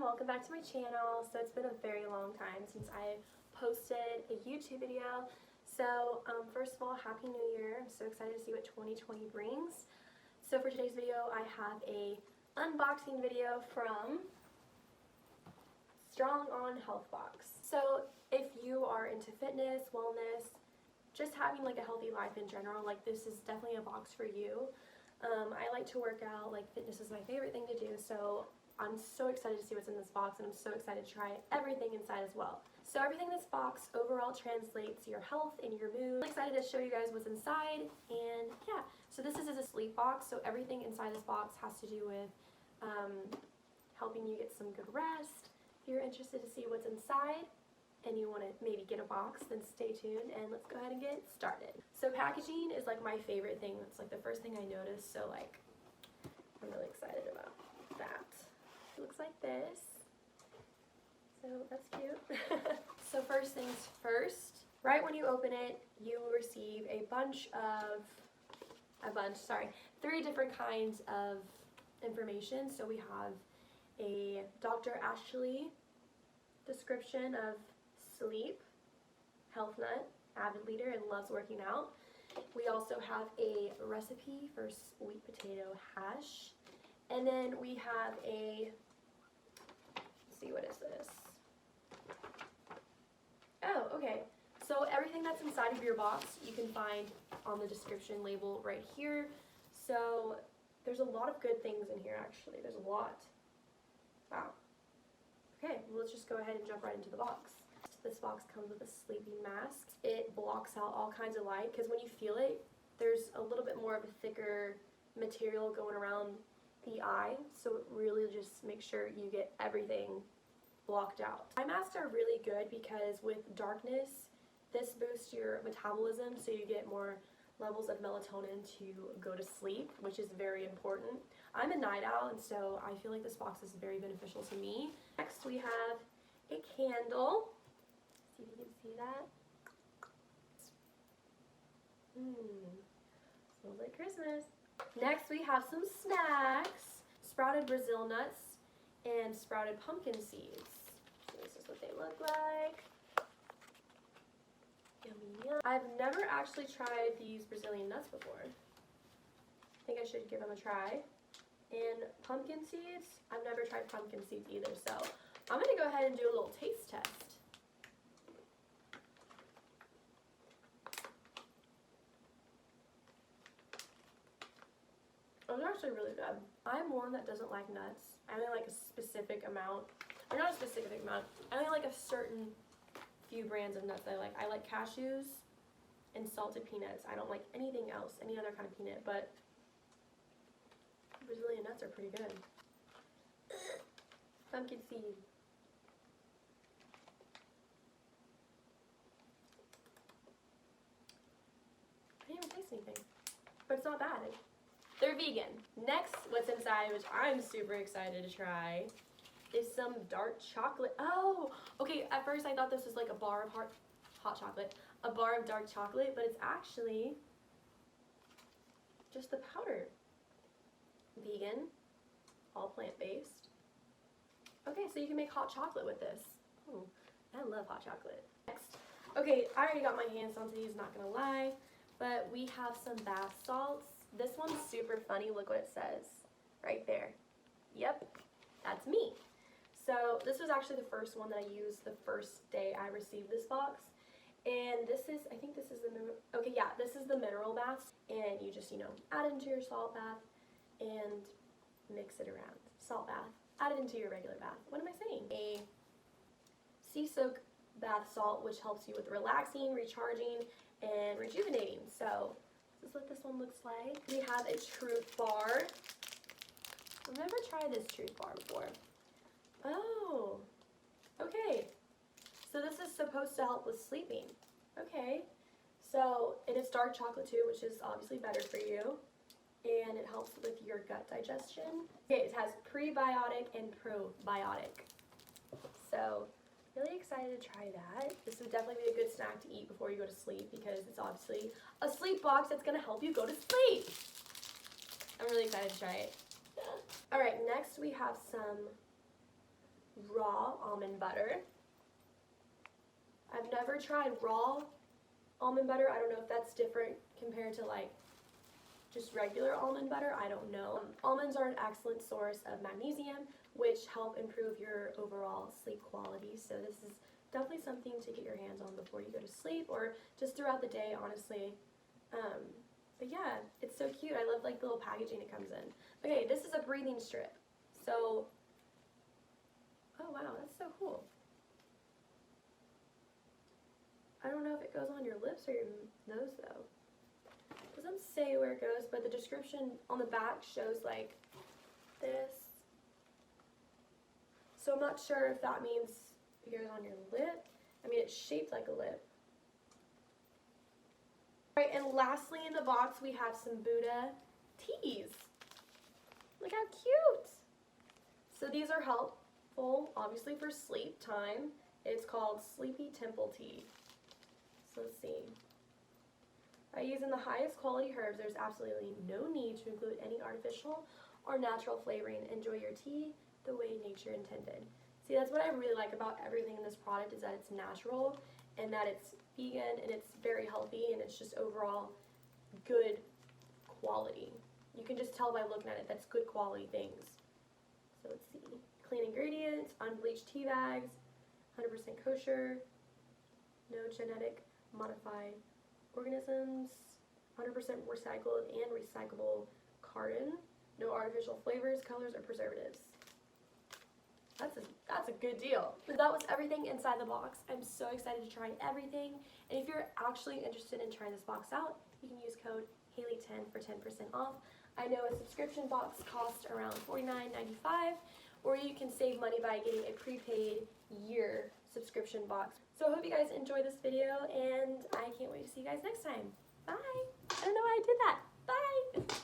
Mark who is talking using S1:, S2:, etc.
S1: welcome back to my channel. So it's been a very long time since I posted a YouTube video. So first of all, Happy New Year. I'm so excited to see what 2020 brings. So for today's video, I have a unboxing video from strongonhealth box. So if you are into fitness, wellness, just having like a healthy life in general, like this is definitely a box for you. I like to work out, like fitness is my favorite thing to do, so I'm so excited to see what's in this box, and I'm so excited to try everything inside as well. So everything in this box overall translates your health and your mood. I'm excited to show you guys what's inside, and yeah. So this is a sleep box, so everything inside this box has to do with helping you get some good rest. If you're interested to see what's inside, and you want to maybe get a box, then stay tuned and let's go ahead and get started. So packaging is like my favorite thing. It's like the first thing I noticed, so like I'm really excited about that. It looks like this. So that's cute. So first things first, right when you open it, you will receive three different kinds of information. So we have a Dr. Ashley description of sleep, health nut, avid leader, and loves working out. We also have a recipe for sweet potato hash. And then we have a, let's see, what is this? Oh, okay. So everything that's inside of your box you can find on the description label right here. So there's a lot of good things in here, actually. There's a lot. Wow. Okay, well, let's just go ahead and jump right into the box. This box comes with a sleeping mask. It blocks out all kinds of light because when you feel it, there's a little bit more of a thicker material going around the eye, so it really just makes sure you get everything blocked out. Eye masks are really good because with darkness, this boosts your metabolism, so you get more levels of melatonin to go to sleep, which is very important. I'm a night owl, and so I feel like this box is very beneficial to me. Next, we have a candle. See if you can see that. Smells like Christmas. Next, we have some snacks. Sprouted Brazil nuts and sprouted pumpkin seeds. So this is what they look like. Yummy, yum. I've never actually tried these Brazilian nuts before. I think I should give them a try. And pumpkin seeds, I've never tried pumpkin seeds either, so I'm going to go ahead and do a little taste test. Those are actually really good. I'm one that doesn't like nuts. I only like a specific amount, or not a specific amount, I only like a certain few brands of nuts that I like. I like cashews and salted peanuts. I don't like anything else, any other kind of peanut, but Brazilian nuts are pretty good. Pumpkin seed. I didn't even taste anything, but it's not bad. They're vegan. Next, what's inside, which I'm super excited to try, is some dark chocolate. Oh, okay, at first I thought this was like a bar of hot chocolate, a bar of dark chocolate, but it's actually just the powder. Vegan, all plant-based. Okay, so you can make hot chocolate with this. Oh, I love hot chocolate. Next, okay, I already got my hands on these, not gonna lie, but we have some bath salts. This one's super funny. Look what it says right there. Yep, that's me. So this was actually the first one that I used the first day I received this box. And this is, I think this is the, okay, yeah, this is the mineral bath. And you just, add it into your salt bath and mix it around. Salt bath, add it into your regular bath. What am I saying? A sea soak bath salt, which helps you with relaxing, recharging, and rejuvenating. So this is what this one looks like. We have a Truth bar. I've never tried this Truth bar before. Oh, okay. So this is supposed to help with sleeping. Okay. So, and it's dark chocolate too, which is obviously better for you. And it helps with your gut digestion. Okay, it has prebiotic and probiotic. So, really excited to try that. This would definitely be a good snack to eat before you go to sleep because it's obviously a sleep box that's going to help you go to sleep. I'm really excited to try it. Alright, next we have some raw almond butter. I've never tried raw almond butter. I don't know if that's different compared to like just regular almond butter. I don't know. Almonds are an excellent source of magnesium, which help improve your overall sleep quality. So this is definitely something to get your hands on before you go to sleep or just throughout the day, honestly. But yeah, it's so cute. I love like the little packaging it comes in. Okay, this is a breathing strip. So, oh wow, that's so cool. I don't know if it goes on your lips or your nose though. It doesn't say where it goes, but the description on the back shows like this. So I'm not sure if that means it goes on your lip. I mean, it's shaped like a lip. All right, and lastly in the box we have some Buddha teas. Look how cute! So these are helpful, obviously, for sleep time. It's called Sleepy Temple Tea. So let's see. By using the highest quality herbs, there's absolutely no need to include any artificial or natural flavoring. Enjoy your tea the way nature intended. See, that's what I really like about everything in this product is that it's natural and that it's vegan and it's very healthy and it's just overall good quality. You can just tell by looking at it that's good quality things. So let's see. Clean ingredients, unbleached tea bags, 100% kosher, no genetic modified organisms, 100% recycled and recyclable carton, no artificial flavors, colors, or preservatives. That's a good deal. So that was everything inside the box. I'm so excited to try everything. And if you're actually interested in trying this box out, you can use code Haley10 for 10% off. I know a subscription box costs around $49.95, or you can save money by getting a prepaid year subscription box. So I hope you guys enjoy this video, and I can't wait to see you guys next time. Bye! I don't know why I did that. Bye!